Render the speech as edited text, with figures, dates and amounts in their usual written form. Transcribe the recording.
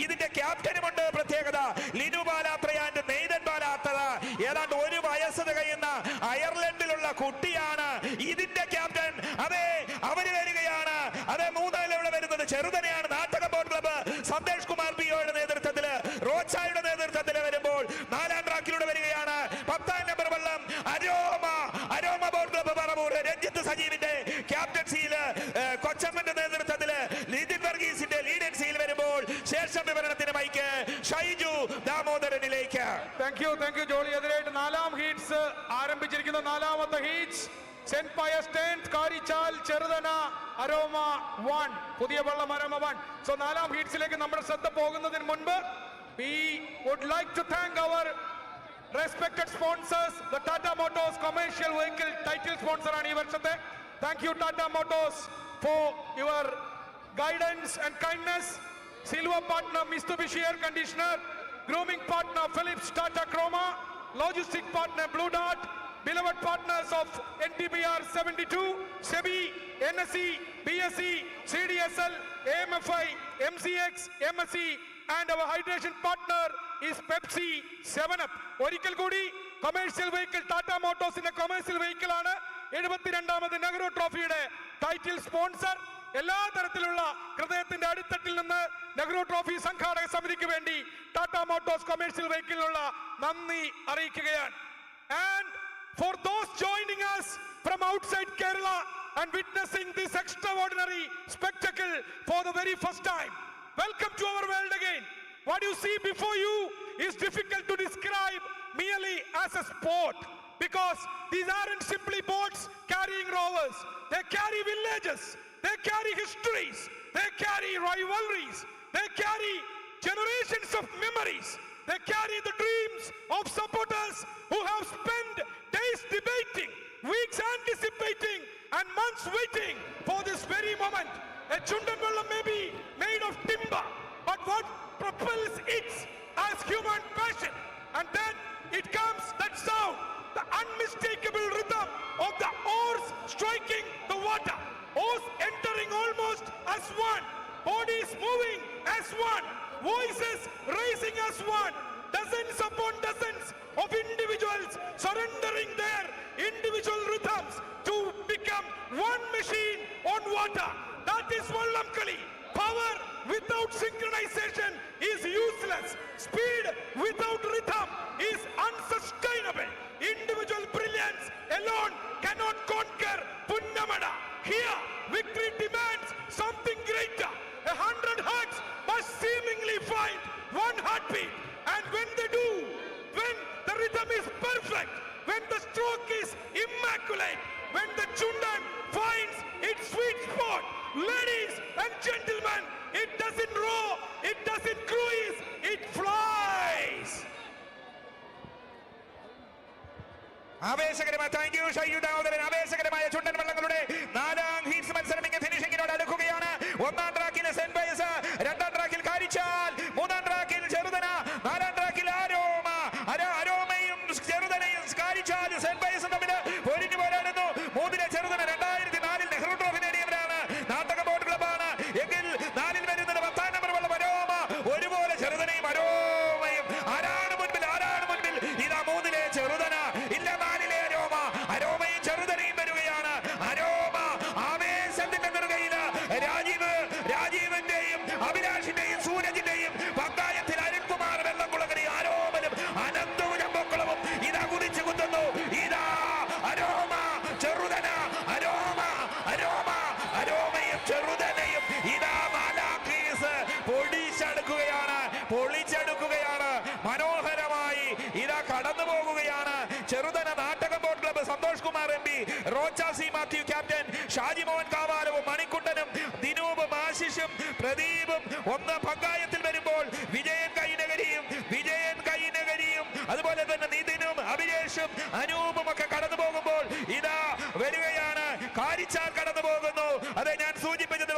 ഇതിന്റെ ക്യാപ്റ്റനുമുണ്ട് പ്രത്യേകത. ലിനു ബാലാത്രയാൻഡ് നെയ്തൻ ബാലാത്ര ഏതാണ്ട് 1 വയസ്സ് തികയുന്ന അയർലൻഡിലുള്ള കുട്ടിയാണ് ഇതിന്റെ ക്യാപ്റ്റൻ. അതെ, അവര് വരികയാണ്. അതെ, 3 വരുന്നത് ചെറുതനെയാണ്. നാട്ടക ബോട്ട് ക്ലബ്ബ് സന്ദേശ് കുമാർ പിയോയുടെ നേതൃത്വത്തില്, റോച്ചായുടെ നേതൃത്വത്തിൽ വരുമ്പോൾ 4ാം ട്രാക്കിലൂടെ വരികയാണ്. 10ാം നമ്പർ വള്ളം Aroma boat club Paravur Ranjith സജീവിന്റെ ക്യാപ്റ്റൻസിയിൽ, കൊച്ചമ്മന്റെ നേതൃത്വത്തിൽ നിതിൻ വർഗീസിന്റെ ലീഡൻസിയിൽ വരുമ്പോൾ ശേഷം വിവരണത്തിന് മൈക്ക് ഷൈജു ദാമോദരനിലേക്ക്. Thank you Jolly. എതിരായിട്ട് 4ാം ഹീറ്റ്സ് ആരംഭിച്ചിരിക്കുന്നു. 4ാമത്തെ heats saint Pius 10th Karichal Cheruthana Aroma 1, പുതിയ വള്ളം അരോമ 1. സോ 4ാം ഹീറ്റ്സിലേക്ക് നമ്മുടെ ശ്രദ്ധ പോകുന്നതിന് മുൻപ് we would like to thank our respected sponsors, the Tata Motors commercial vehicle title sponsor ആണ് ഈ വർഷത്തെ. Thank you Tata Motors for your guidance and kindness. Silver partner Mitsubishi Air Conditioner, grooming partner Philips Tata Chroma, logistic partner Blue Dart, beloved partners of NTBR 72, SEBI, NSE, BSE, CDSL, AMFI, MCX, MSE, and our hydration partner is Pepsi 7up. ഒരിക്കൽ കൂടി commercial vehicle Tata മോട്ടോഴ്സിന്റെ commercial vehicle ആണ് 72ാമത് നെഹ്റു ട്രോഫിയുടെ title sponsor. എല്ലാ തരത്തിലുള്ള ഹൃദയത്തിന്റെ അടിത്തട്ടിൽ നിന്ന് നെഹ്റു ട്രോഫി സംഘാടക സമിതിക്ക് വേണ്ടി ടാറ്റ മോട്ടോഴ്സ് കൊമേഴ്സ്യൽ വെഹിക്കിളിനുള്ള നന്ദി അറിയിക്കുകയാണ്. And for those joining us from outside Kerala and witnessing this extraordinary spectacle for the very first time, welcome to our world again. What you see before you is difficult to describe merely as a sport, because these aren't simply boats carrying rovers. They carry villages, they carry histories, they carry rivalries, they carry generations of memories, they carry the dreams of supporters who have spent days debating, weeks anticipating, and months waiting for this very moment. A Chundan Vallam may be made of timber, but what propels it as human passion? And then it comes that sound, the unmistakable rhythm of the oars striking the water, oars entering almost as one, bodies moving as one, voices raising as one, dozens upon dozens of individuals surrendering their individual rhythms to become one machine on water. That is Vallamkali. Power without synchronization is useless. Speed without rhythm is unsustainable. Individual brilliance alone cannot conquer Punnamada. Here, victory demands something greater. 100 hearts must seemingly find one heartbeat. And when they do, when the rhythm is perfect, when the stroke is immaculate, when the Chundan finds its sweet spot, ladies and gentlemen, it doesn't row, it doesn't cruise, it flies. ആവേശകരമായ thank you Shaiju Damodaran. ആവേശകരമായ ചുണ്ടൻ വള്ളങ്ങളുടെ 4ാം heats മത്സരം ഫിനിഷിംഗിനോട് അടുക്കുകയാണ്. 1ാം ട്രാക്കിൽ saint Pius, 2ാം ട്രാക്കിൽ കാരിച്ചാൽ, 3ാം ട്രാക്കിൽ ചെറുതന, 4ാം ട്രാക്കിൽ അരോമയും ചെറുതനയും Karichal saint പയസും തമ്മിൽ പൊരിഞ്ഞു പോരാടുന്നു. 3ലെ Cheruthana 2004 Nehru trophy നേടിയവരാണ്, നാട്ടക boat ക്ലബ്ബാണ്. എങ്കിൽ 4ൽ വരുന്നത് 10ാം നമ്പർ വള്ളം അരോമ. ഒരുപോലെ ചെറുതനയും അരോമയും. ആരാണ് മുൻപിൽ? ഇതാ 3ലെ ചെറുതന, ഇല്ല 4ലെ അരോമ. അരോമയും ചെറുതനയും വരികയാണ്. അരോമ ആവേശത്തിന്റെ നെറുകയില് രാജീവിന്റെയും അഭിലാഷിന്റെയും സൂരജിന്റെയും പങ്കായത്തിൽ അരുൺകുമാർ വെള്ളംകുളങ്ങടി ആരോമനും അനന്തവും ചമ്പക്കുളവും ഇതാ കുതിച്ചു കുത്തുന്നു. ഇതാ അരോമ ചെറുതന, അരോമയും ചെറുതനയും ഇതാ 4ാം ക്രീസ് പൊളിച്ചെടുക്കുകയാണ്. മനോഹരമായി ഇതാ കടന്നു പോകുകയാണ്. Cheruthana Nattaka boat club Santhosh Kumar MP, Rocha C Mathew captain, Shaji Mohan കാവാലവും മണിക്കുട്ടനും ദിനൂപും ആശിഷും പ്രദീപും ഒന്ന് പങ്കായത്തിൽ വരുമ്പോൾ വിജയൻ കൈനകരിയും അതുപോലെ തന്നെ നിതിനും അഭിലേഷും അനൂപും ഒക്കെ കടന്നു പോകുമ്പോൾ ഇതാ വരികയാണ്. കാരിച്ചാൽ കടന്നു പോകുന്നു. അതെ, ഞാൻ സൂചിപ്പിച്ചത്